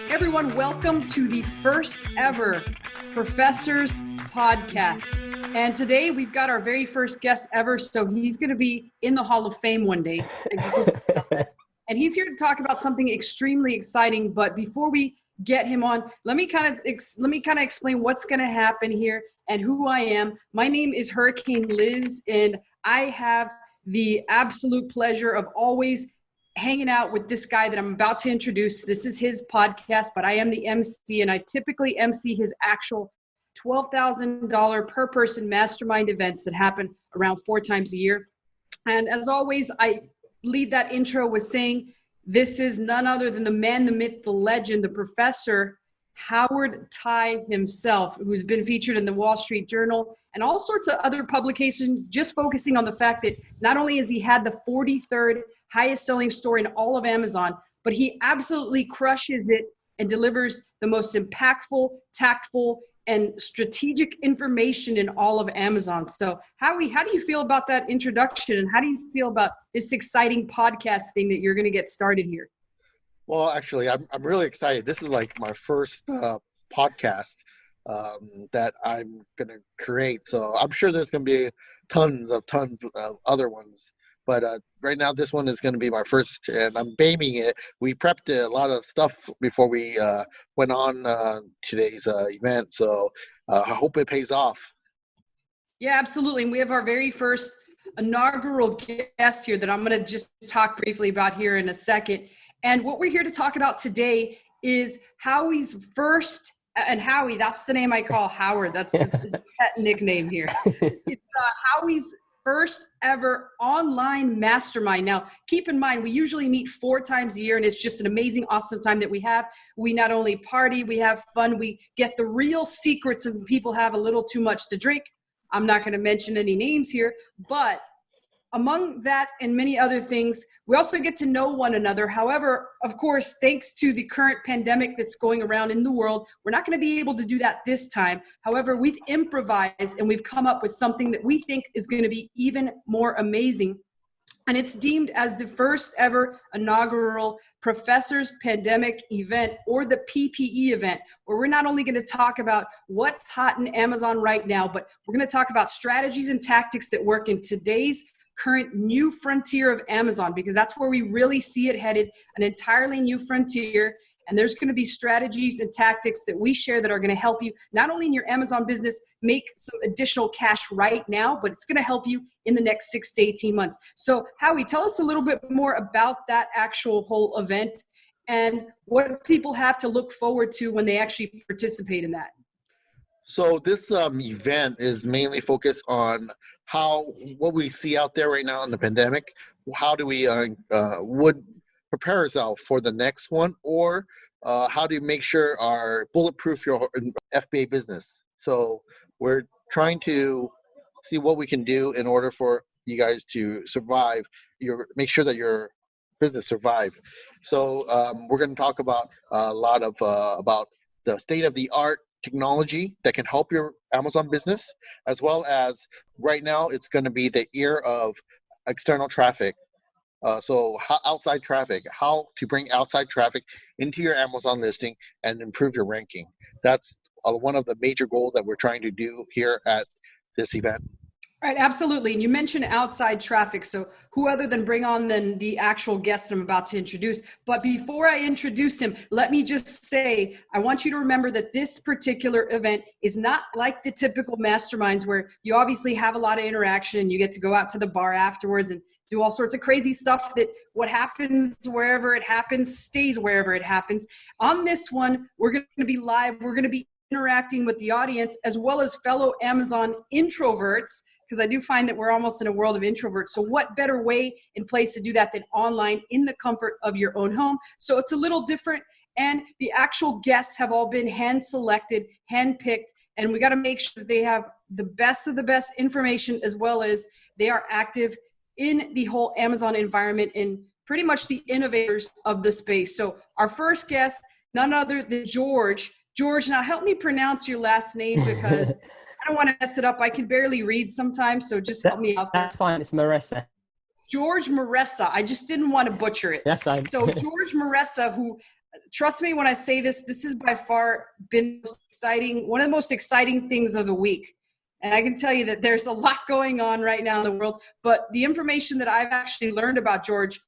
Everyone, welcome to the first ever Professors Podcast. And today we've got our very first guest ever, so he's going to be in the Hall of Fame one day. And he's here to talk about something extremely exciting. But before we get him on, let me kind of explain what's going to happen here and who I am. My name is Hurricane Liz, and I have the absolute pleasure of always hanging out with this guy that I'm about to introduce. This is his podcast, but I am the MC, and I typically MC his actual $12,000 per person mastermind events that happen around 4 times a year. And as always, I lead that intro with saying this is none other than the man, the myth, the legend, the professor, Howard Tai himself, who's been featured in the Wall Street Journal and all sorts of other publications, just focusing on the fact that not only has he had the 43rd highest selling store in all of Amazon, but he absolutely crushes it and delivers the most impactful, tactful, and strategic information in all of Amazon. So Howie, how do you feel about that introduction? And how do you feel about this exciting podcast thing that you're going to get started here? Well, actually, I'm really excited. This is like my first podcast that I'm going to create. So I'm sure there's going to be tons of other ones. But right now, this one is going to be my first, and I'm babying it. We prepped a lot of stuff before we went on today's event. So I hope it pays off. Yeah, absolutely. And we have our very first inaugural guest here that I'm going to just talk briefly about here in a second. And what we're here to talk about today is Howie's first, and Howie, that's the name I call Howard. That's his pet nickname here. It's Howie's first ever online mastermind. Now, keep in mind, we usually meet 4 times a year, and it's just an amazing, awesome time that we have. We not only party, we have fun, we get the real secrets of people have a little too much to drink. I'm not going to mention any names here, but among that and many other things, we also get to know one another. However, of course, thanks to the current pandemic that's going around in the world, we're not going to be able to do that this time. However, we've improvised and we've come up with something that we think is going to be even more amazing. And it's deemed as the first ever inaugural Professors Pandemic event, or the PPE event, where we're not only going to talk about what's hot in Amazon right now, but we're going to talk about strategies and tactics that work in today's current new frontier of Amazon, because that's where we really see it headed, an entirely new frontier. And there's going to be strategies and tactics that we share that are going to help you not only in your Amazon business make some additional cash right now, but it's going to help you in the next 6 to 18 months. So Howie, tell us a little bit more about that actual whole event and what people have to look forward to when they actually participate in that. So this event is mainly focused on what we see out there right now in the pandemic. How do we would prepare ourselves for the next one, or how do you make sure our bulletproof your FBA business? So we're trying to see what we can do in order for you guys to survive. Make sure that your business survive. So we're going to talk about a lot of about the state of the art technology that can help your Amazon business, as well as right now it's going to be the era of external traffic. So outside traffic, how to bring outside traffic into your Amazon listing and improve your ranking. That's one of the major goals that we're trying to do here at this event. Right, absolutely. And you mentioned outside traffic. So who other than bring on then the actual guest I'm about to introduce. But before I introduce him, let me just say, I want you to remember that this particular event is not like the typical masterminds where you obviously have a lot of interaction and you get to go out to the bar afterwards and do all sorts of crazy stuff that what happens wherever it happens stays wherever it happens. On this one, we're going to be live. We're going to be interacting with the audience as well as fellow Amazon introverts, because I do find that we're almost in a world of introverts. So what better way and place to do that than online in the comfort of your own home? So it's a little different. And the actual guests have all been hand-selected, hand-picked, and we got to make sure that they have the best of the best information, as well as they are active in the whole Amazon environment and pretty much the innovators of the space. So our first guest, none other than George. George, now help me pronounce your last name because I don't want to mess it up. I can barely read sometimes, so just help me out there. That's fine. It's Meressa. George Meressa. I just didn't want to butcher it. That's fine. So George Meressa, who, trust me when I say this, this has by far been one of the most exciting things of the week. And I can tell you that there's a lot going on right now in the world, but the information that I've actually learned about George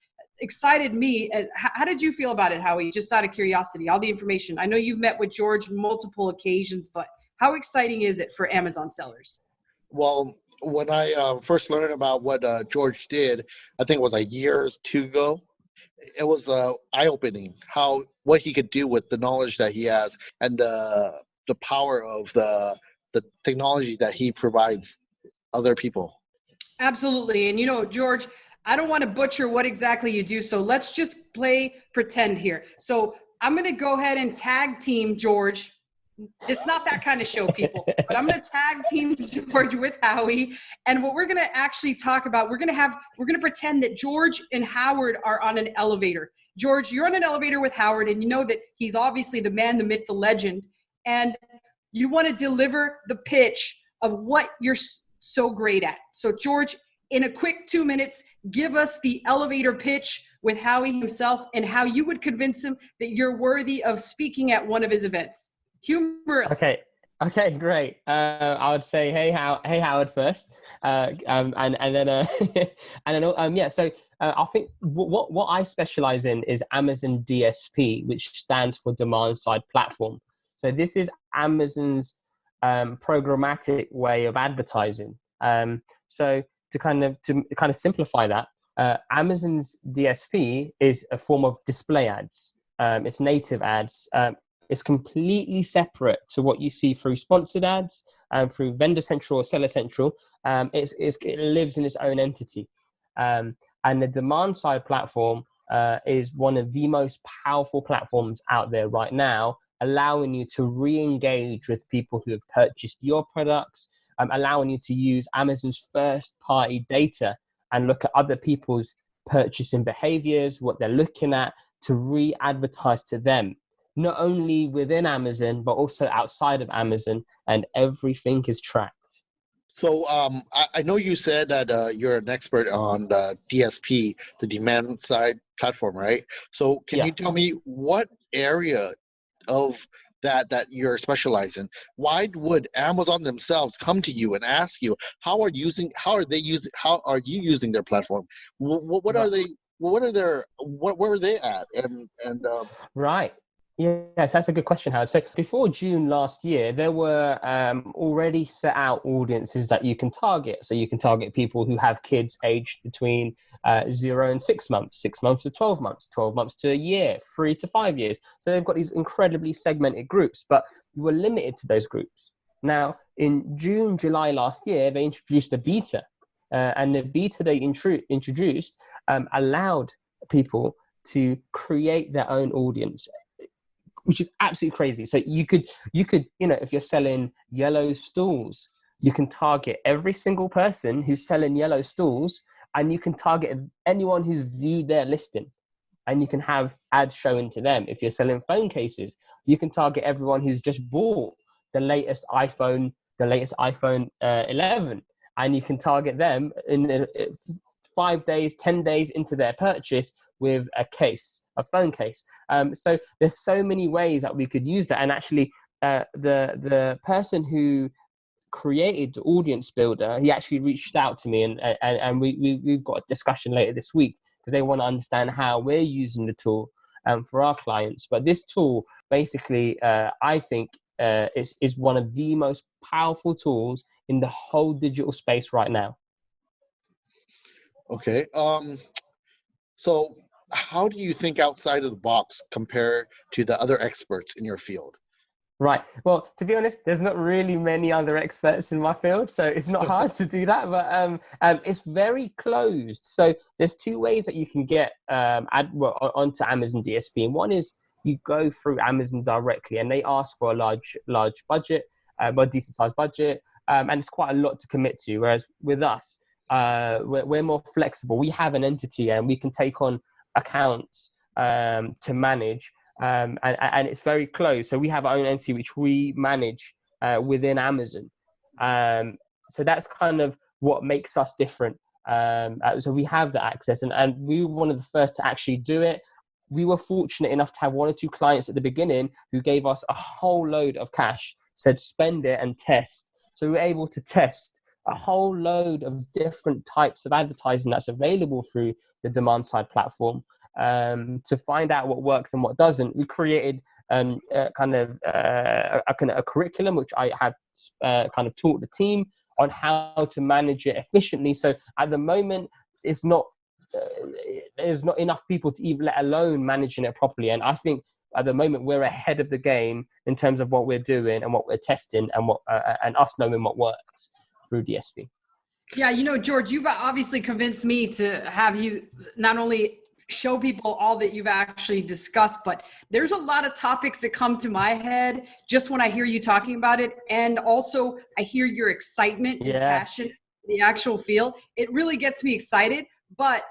excited me. And how did you feel about it, Howie? Just out of curiosity, all the information. I know you've met with George multiple occasions, but how exciting is it for Amazon sellers? Well, when I first learned about what George did, I think it was a year or two ago. It was eye-opening what he could do with the knowledge that he has and the power of the technology that he provides other people. Absolutely. And George, I don't want to butcher what exactly you do, so let's just play pretend here. So I'm going to go ahead and tag team George. It's not that kind of show, people, but I'm going to tag team George with Howie. And what we're going to actually talk about, we're going to pretend that George and Howard are on an elevator. George, you're on an elevator with Howard, and you know that he's obviously the man, the myth, the legend. And you want to deliver the pitch of what you're so great at. So George, in a quick 2 minutes, give us the elevator pitch with Howie himself and how you would convince him that you're worthy of speaking at one of his events. Humorous. Okay, great. I would say, hey Howard first, and then yeah. So I think what I specialize in is Amazon DSP, which stands for Demand Side Platform. So this is Amazon's programmatic way of advertising. So to kind of simplify that, Amazon's DSP is a form of display ads. It's native ads. It's completely separate to what you see through sponsored ads and through Vendor Central or Seller Central. It lives in its own entity. And the demand side platform is one of the most powerful platforms out there right now, allowing you to re-engage with people who have purchased your products, allowing you to use Amazon's first-party data and look at other people's purchasing behaviors, what they're looking at, to re-advertise to them, not only within Amazon, but also outside of Amazon, and everything is tracked. So I know you said that you're an expert on the DSP, the demand side platform, right? So can you tell me what area of that you're specialized in? Why would Amazon themselves come to you and ask you how are you using their platform? What are they? Where are they at? Right. Yes, that's a good question, Howard. So before June last year, there were already set out audiences that you can target. So you can target people who have kids aged between 0 and 6 months, 6 months to 12 months, 12 months to a year, 3 to 5 years. So they've got these incredibly segmented groups, but you were limited to those groups. Now, in June, July last year, they introduced a beta. And the beta they introduced allowed people to create their own audience, which is absolutely crazy. So you could, if you're selling yellow stools, you can target every single person who's selling yellow stools, and you can target anyone who's viewed their listing, and you can have ads shown to them. If you're selling phone cases, you can target everyone who's just bought the latest iPhone 11, and you can target them in 5 days, 10 days into their purchase with a phone case. So there's so many ways that we could use that. And actually, the person who created the Audience Builder, he actually reached out to me, and we've got a discussion later this week because they want to understand how we're using the tool for our clients. But this tool, basically, I think is one of the most powerful tools in the whole digital space right now. Okay. So how do you think outside of the box compared to the other experts in your field? Right. Well, to be honest, there's not really many other experts in my field, so it's not hard to do that. But it's very closed. So there's two ways that you can get onto Amazon DSP, and one is you go through Amazon directly, and they ask for a large budget, a decent sized budget, and it's quite a lot to commit to. Whereas with us, we're more flexible. We have an entity, and we can take on accounts to manage. And it's very close. So we have our own entity which we manage within Amazon. So that's kind of what makes us different So we have the access, and we were one of the first to actually do it. We were fortunate enough to have one or two clients at the beginning who gave us a whole load of cash, said spend it and test. So we were able to test a whole load of different types of advertising that's available through the demand side platform, to find out what works and what doesn't. We created a curriculum, which I have kind of taught the team on how to manage it efficiently. So at the moment, it's not there's not enough people to even, let alone managing it properly. And I think at the moment we're ahead of the game in terms of what we're doing and what we're testing, and what and us knowing what works through DSP. Yeah, George, you've obviously convinced me to have you not only show people all that you've actually discussed, but there's a lot of topics that come to my head just when I hear you talking about it. And also I hear your excitement and passion, the actual feel. It really gets me excited. But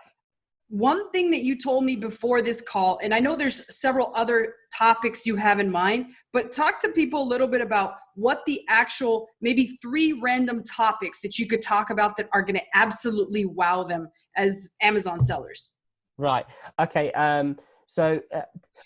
one thing that you told me before this call, and I know there's several other topics you have in mind, but talk to people a little bit about what the actual, maybe 3 random topics that you could talk about that are going to absolutely wow them as Amazon sellers. Right. Okay. So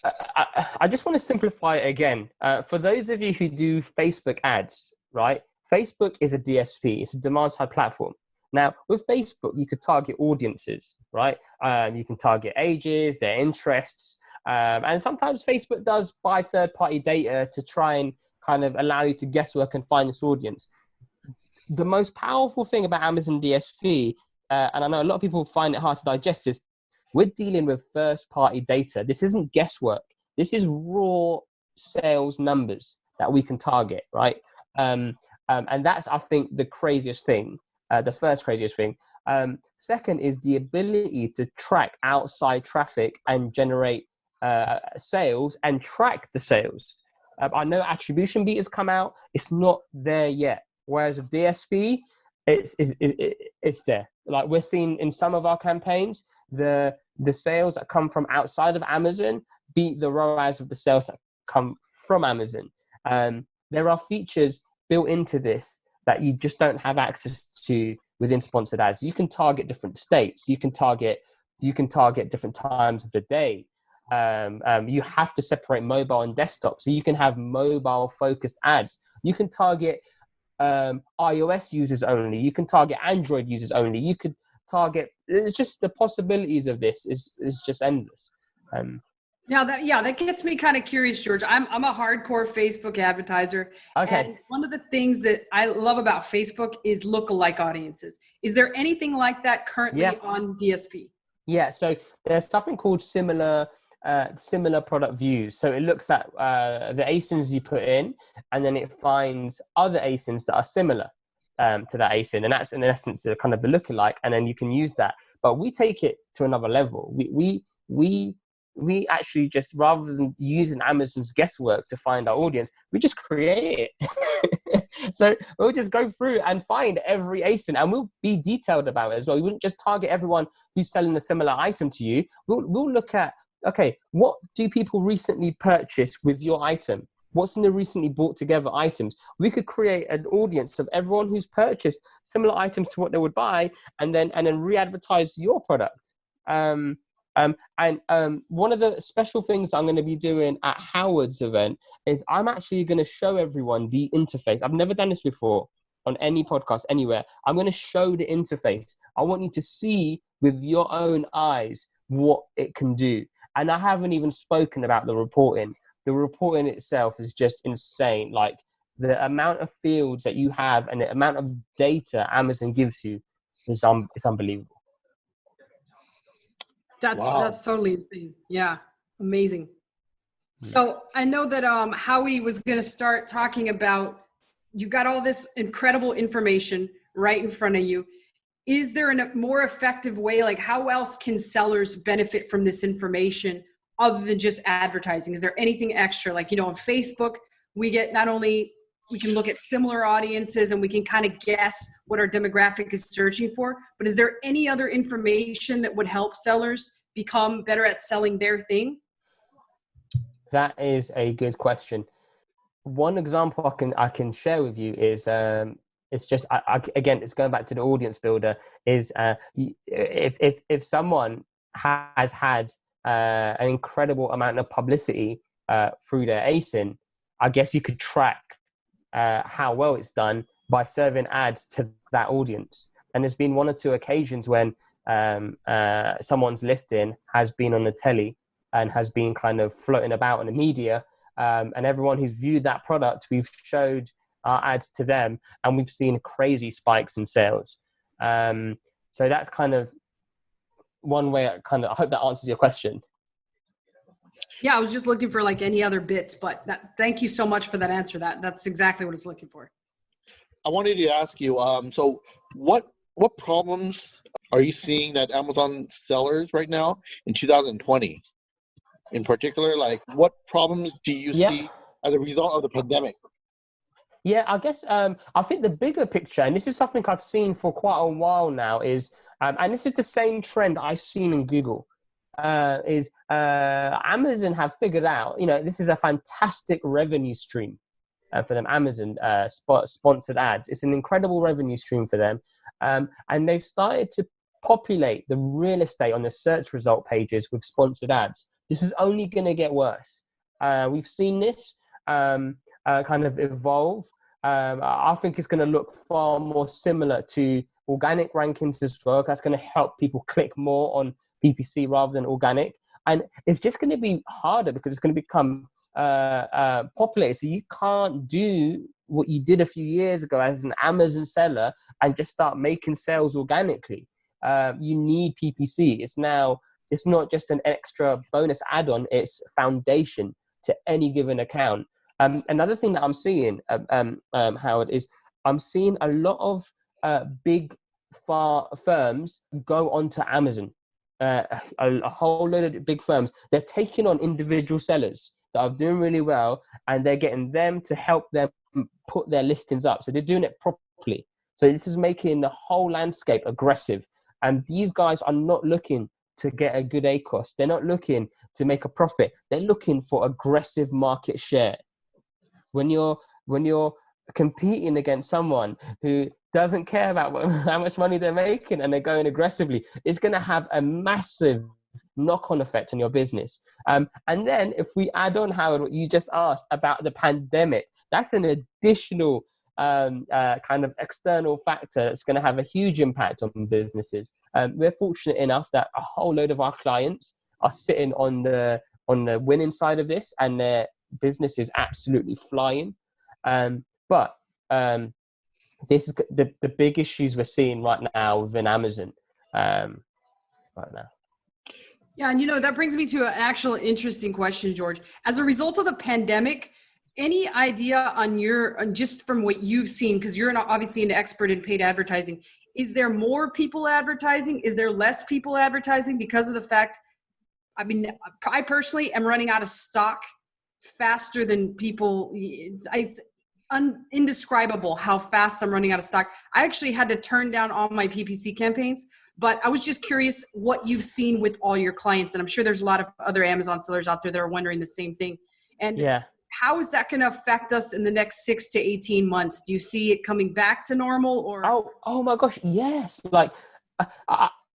I just want to simplify it again. For those of you who do Facebook ads, right? Facebook is a DSP. It's a demand side platform. Now, with Facebook, you could target audiences, right? You can target ages, their interests. And sometimes Facebook does buy third-party data to try and kind of allow you to guesswork and find this audience. The most powerful thing about Amazon DSP, and I know a lot of people find it hard to digest, is we're dealing with first-party data. This isn't guesswork. This is raw sales numbers that we can target, right? And that's, I think, the craziest thing. The first craziest thing. Second is the ability to track outside traffic and generate sales and track the sales. I know attribution beat has come out. It's not there yet. Whereas with DSP, it's there. Like we're seeing in some of our campaigns, the sales that come from outside of Amazon beat the ROAS of the sales that come from Amazon. There are features built into this that you just don't have access to within sponsored ads. You can target different states. You can target different times of the day. You have to separate mobile and desktop. So you can have mobile focused ads. You can target iOS users only. You can target Android users only. You could target, it's just the possibilities of this is just endless. Now that gets me kind of curious, George. I'm a hardcore Facebook advertiser. Okay. And one of the things that I love about Facebook is lookalike audiences. Is there anything like that currently on DSP? Yeah. So there's something called similar product views. So it looks at the ASINs you put in, and then it finds other ASINs that are similar to that ASIN. And that's in essence kind of the lookalike. And then you can use that. But we take it to another level. We actually just, rather than using Amazon's guesswork to find our audience, we just create it. So we'll just go through and find every ASIN, and we'll be detailed about it as well. We wouldn't just target everyone who's selling a similar item to you. We'll look at, okay, what do people recently purchase with your item? What's in the recently bought together items? We could create an audience of everyone who's purchased similar items to what they would buy, and then re-advertise your product. One of the special things I'm going to be doing at Howard's event is I'm actually going to show everyone the interface. I've never done this before on any podcast anywhere. I'm going to show the interface. I want you to see with your own eyes what it can do. And I haven't even spoken about the reporting. The reporting itself is just insane. Like the amount of fields that you have and the amount of data Amazon gives you is unbelievable. That's totally insane. Yeah. Amazing. So I know that Howie was going to start talking about, you got all this incredible information right in front of you. Is there a more effective way? Like how else can sellers benefit from this information other than just advertising? Is there anything extra? Like, on Facebook, we get not only, we can look at similar audiences and we can kind of guess what our demographic is searching for, but is there any other information that would help sellers become better at selling their thing? That is a good question. One example I can share with you is It's just, again, it's going back to the audience builder. Is if someone has had an incredible amount of publicity through their ASIN, I guess you could track how well it's done by serving ads to that audience. And there's been one or two occasions when someone's listing has been on the telly and has been kind of floating about in the media, and everyone who's viewed that product, we've showed our ads to them, and we've seen crazy spikes in sales. So that's kind of one way. I hope that answers your question. Yeah, I was just looking for like any other bits, but thank you so much for that answer. That's exactly what I was looking for. I wanted to ask you, so what problems are you seeing that Amazon sellers right now in 2020? In particular, like what problems do you see as a result of the pandemic? Yeah, I guess I think the bigger picture, and this is something I've seen for quite a while now, is, and this is the same trend I've seen in Google, is Amazon have figured out, this is a fantastic revenue stream for them. Amazon sponsored ads. It's an incredible revenue stream for them. And they've started to populate the real estate on the search result pages with sponsored ads. This is only going to get worse. We've seen this kind of evolve. I think it's going to look far more similar to organic rankings as well. That's going to help people click more on PPC rather than organic. And it's just going to be harder because it's going to become populated. So you can't do what you did a few years ago as an Amazon seller and just start making sales organically. You need PPC. It's not just an extra bonus add-on, it's foundation to any given account. Another thing that I'm seeing, Howard, is I'm seeing a lot of big firms go onto Amazon. A whole load of big firms, they're taking on individual sellers that are doing really well, and they're getting them to help them put their listings up. So they're doing it properly. So this is making the whole landscape aggressive. And these guys are not looking to get a good ACOS. They're not looking to make a profit. They're looking for aggressive market share. When you're competing against someone who doesn't care about how much money they're making and they're going aggressively, it's going to have a massive knock-on effect on your business. And then if we add on, Howard, what you just asked about the pandemic, that's an additional kind of external factor that's going to have a huge impact on businesses. We're fortunate enough that a whole load of our clients are sitting on the winning side of this, and their business is absolutely flying. But this is the big issues we're seeing right now within Amazon right now. Yeah, and that brings me to an actual interesting question, George. As a result of the pandemic, any idea on just from what you've seen, because you're obviously an expert in paid advertising, is there more people advertising? Is there less people advertising because of the fact, I personally am running out of stock faster than people. It's indescribable how fast I'm running out of stock. I actually had to turn down all my PPC campaigns, but I was just curious what you've seen with all your clients. And I'm sure there's a lot of other Amazon sellers out there that are wondering the same thing. And how is that going to affect us in the next 6 to 18 months? Do you see it coming back to normal, or? Oh my gosh. Yes. Like,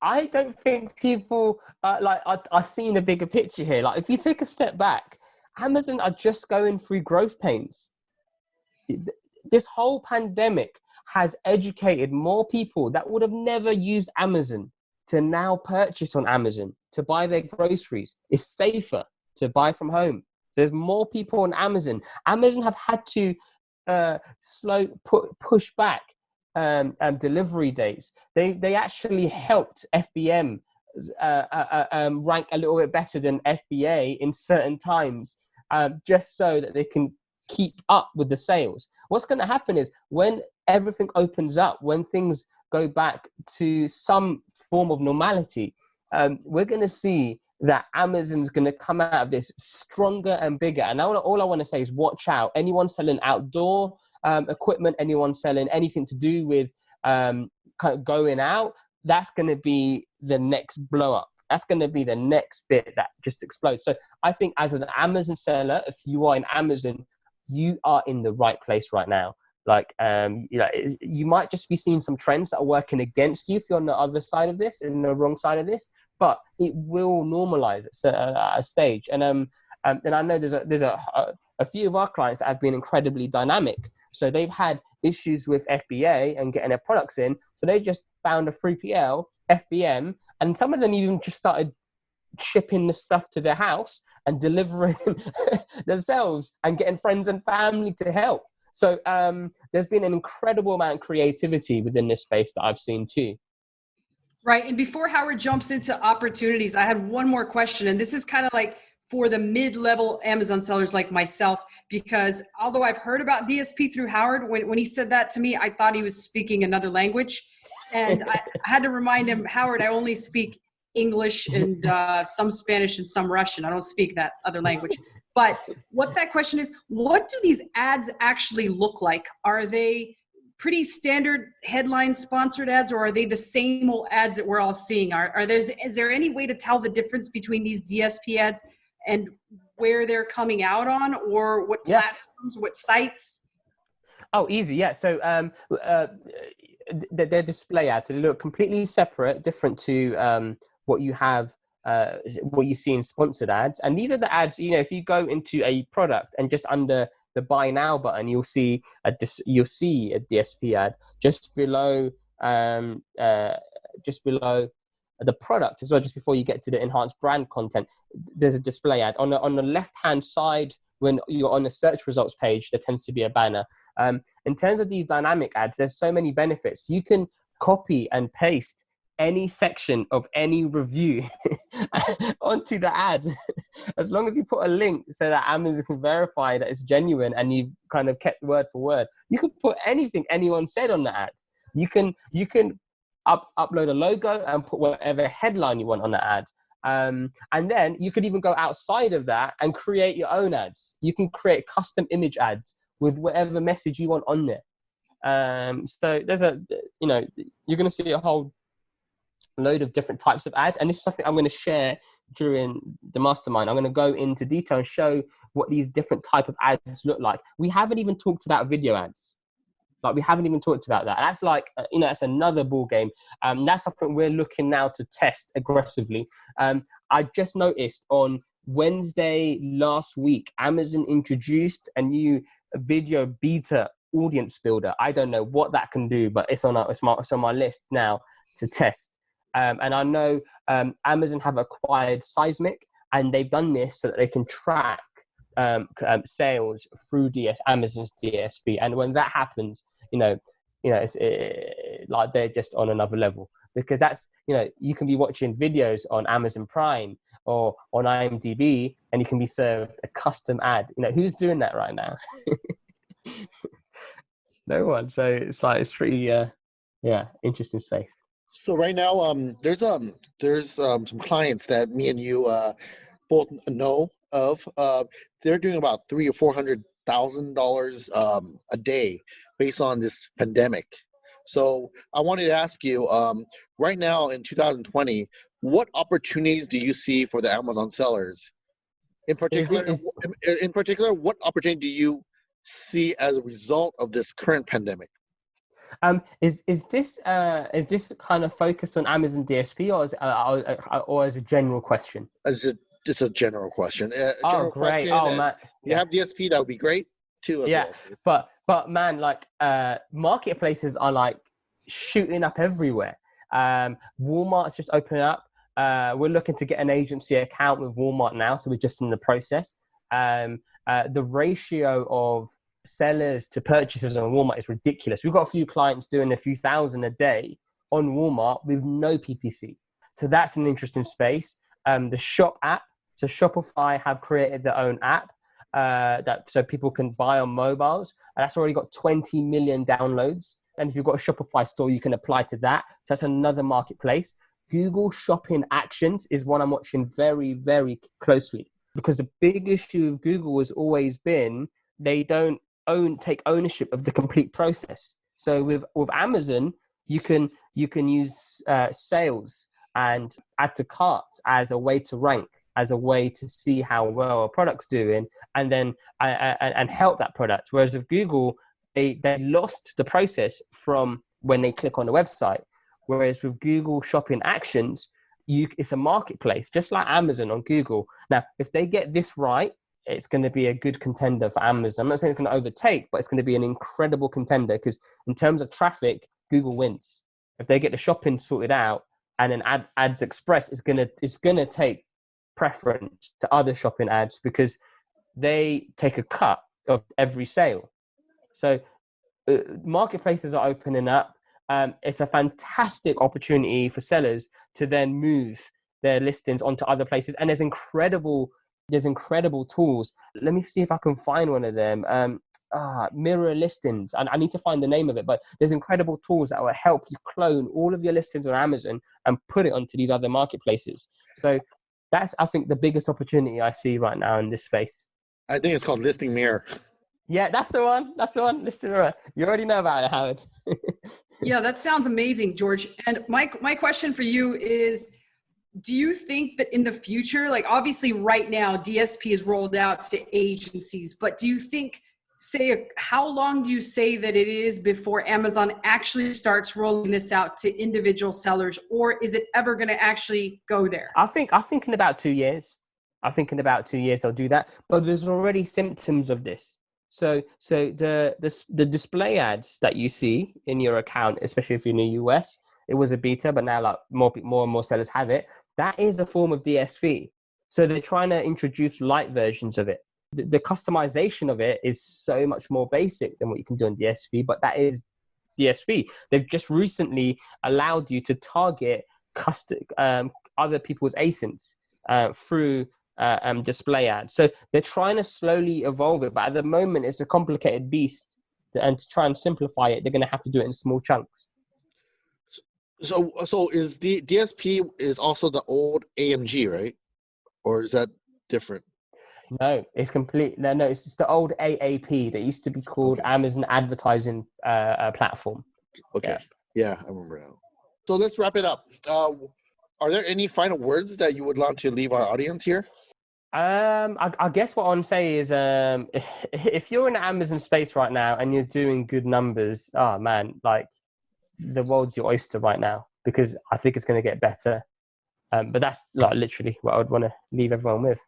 I don't think people are seeing a bigger picture here. Like, if you take a step back, Amazon are just going through growth pains. This whole pandemic has educated more people that would have never used Amazon to now purchase on Amazon, to buy their groceries. It's safer to buy from home. So there's more people on Amazon. Amazon have had to push back delivery dates. They actually helped FBM rank a little bit better than FBA in certain times, just so that they can keep up with the sales. What's going to happen is when everything opens up, when things go back to some form of normality, we're going to see that Amazon's going to come out of this stronger and bigger. And all I want to say is watch out. Anyone selling outdoor equipment, anyone selling anything to do with kind of going out, that's going to be the next blow up. That's going to be the next bit that just explodes. So I think as an Amazon seller, if you are in Amazon, you are in the right place right now. You might just be seeing some trends that are working against you if you're on the other side of this, in the wrong side of this, but it will normalize at a stage. And I know there's a few of our clients that have been incredibly dynamic. So they've had issues with FBA and getting their products in. So they just found a 3PL, FBM, and some of them even just started shipping the stuff to their house and delivering themselves and getting friends and family to help. So there's been an incredible amount of creativity within this space that I've seen too. Right. And before Howard jumps into opportunities, I had one more question. And this is kind of like for the mid-level Amazon sellers like myself, because although I've heard about DSP through Howard, when he said that to me, I thought he was speaking another language. And I had to remind him, Howard, I only speak English and some Spanish and some Russian. I don't speak that other language. But what that question is, what do these ads actually look like? Are they pretty standard headline sponsored ads, or are they the same old ads that we're all seeing? Is there any way to tell the difference between these DSP ads and where they're coming out on, or what platforms, what sites? Oh, easy. Yeah. So they're display ads. So they look completely separate, different to what you have, what you see in sponsored ads. And these are the ads, if you go into a product and just under the buy now button, you'll see a DSP ad just below the product as well. Just before you get to the enhanced brand content, there's a display ad on the left hand side. When you're on the search results page, there tends to be a banner. In terms of these dynamic ads, there's so many benefits. You can copy and paste any section of any review onto the ad, as long as you put a link so that Amazon can verify that it's genuine and you've kind of kept word for word. You can put anything anyone said on the ad. You can upload a logo and put whatever headline you want on the ad. And then you could even go outside of that and create your own ads. You can create custom image ads with whatever message you want on there. So there's you're going to see a whole load of different types of ads, and this is something I'm going to share during the mastermind. I'm going to go into detail and show what these different type of ads look like. We haven't even talked about video ads. We haven't even talked about that. That's that's another ball game. That's something we're looking now to test aggressively. I just noticed on Wednesday last week, Amazon introduced a new video beta audience builder. I don't know what that can do, but it's on my list now to test. And I know Amazon have acquired Seismic, and they've done this so that they can track sales through Amazon's DSP. And when that happens, it's like they're just on another level, because that's, you can be watching videos on Amazon Prime or on IMDb, and you can be served a custom ad. Who's doing that right now? No one. So it's pretty, interesting space. So right now, there's some clients that me and you both know of. They're doing about $300,000 or $400,000 a day based on this pandemic. So I wanted to ask you, right now in 2020, what opportunities do you see for the Amazon sellers? In particular, what opportunity do you see as a result of this current pandemic? Is this kind of focused on Amazon DSP, or as a general question? Just a general question. Great! Question, man, you have DSP, that would be great too. As well. But man, marketplaces are shooting up everywhere. Walmart's just opening up. We're looking to get an agency account with Walmart now, so we're just in the process. The ratio of sellers to purchasers on Walmart is ridiculous. We've got a few clients doing a few thousand a day on Walmart with no PPC. So that's an interesting space. The Shop app, so Shopify have created their own app so people can buy on mobiles. That's already got 20 million downloads. And if you've got a Shopify store, you can apply to that. So that's another marketplace. Google Shopping Actions is one I'm watching very, very closely, because the big issue of Google has always been they don't take ownership of the complete process. So with Amazon, you can use sales and add to carts as a way to rank, as a way to see how well a product's doing, and then and help that product. Whereas with Google, they lost the process from when they click on the website. Whereas with Google Shopping Actions, it's a marketplace, just like Amazon on Google. Now, if they get this right, it's going to be a good contender for Amazon. I'm not saying it's going to overtake, but it's going to be an incredible contender because in terms of traffic, Google wins. If they get the shopping sorted out and then Ads Express is going to take preference to other shopping ads because they take a cut of every sale. So marketplaces are opening up. It's a fantastic opportunity for sellers to then move their listings onto other places. And there's incredible tools. Let me see if I can find one of them. Mirror listings. And I need to find the name of it, but there's incredible tools that will help you clone all of your listings on Amazon and put it onto these other marketplaces. So that's, I think, the biggest opportunity I see right now in this space. I think it's called Listing Mirror. Yeah, that's the one. Listing Mirror. You already know about it, Howard. Yeah, that sounds amazing, George. And my question for you is, do you think that in the future, like obviously right now, DSP is rolled out to agencies, but do you think, how long do you say that it is before Amazon actually starts rolling this out to individual sellers, or is it ever going to actually go there? I think in about 2 years. I think in about 2 years they'll do that, but there's already symptoms of this. So the display ads that you see in your account, especially if you're in the US, it was a beta, but now like more and more sellers have it. That is a form of DSP. So they're trying to introduce light versions of it. The customization of it is so much more basic than what you can do in DSP, but that is DSP. They've just recently allowed you to target other people's ASINs through display ads. So they're trying to slowly evolve it, but at the moment it's a complicated beast. And to try and simplify it, they're going to have to do it in small chunks. So is the DSP is also the old AMG, right? Or is that different? No, it's complete. No, it's just the old AAP that used to be called Amazon Advertising Platform. Okay. Yeah, I remember now. So let's wrap it up. Are there any final words that you would want to leave our audience here? I guess what I want to say is, if you're in the Amazon space right now and you're doing good numbers, oh man, like the world's your oyster right now, because I think it's going to get better. But that's like literally what I would want to leave everyone with.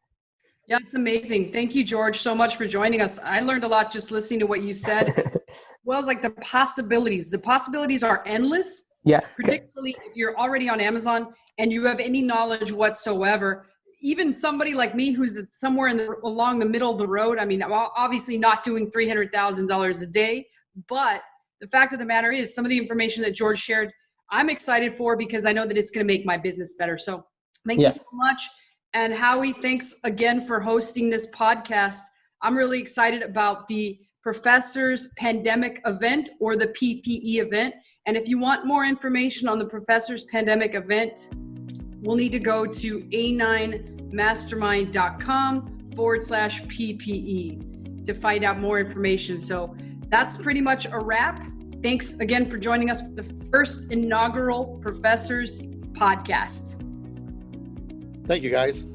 Yeah, it's amazing. Thank you, George, so much for joining us. I learned a lot just listening to what you said, as well as like the possibilities. The possibilities are endless. Yeah. Particularly if you're already on Amazon and you have any knowledge whatsoever. Even somebody like me who's somewhere along the middle of the road. I mean, I'm obviously not doing $300,000 a day, but the fact of the matter is some of the information that George shared, I'm excited for because I know that it's going to make my business better. So thank you so much. And Howie, thanks again for hosting this podcast. I'm really excited about the Professor's Pandemic event, or the PPE event. And if you want more information on the Professor's Pandemic event, we'll need to go to a9mastermind.com/PPE to find out more information. So that's pretty much a wrap. Thanks again for joining us for the first inaugural Professors podcast. Thank you, guys.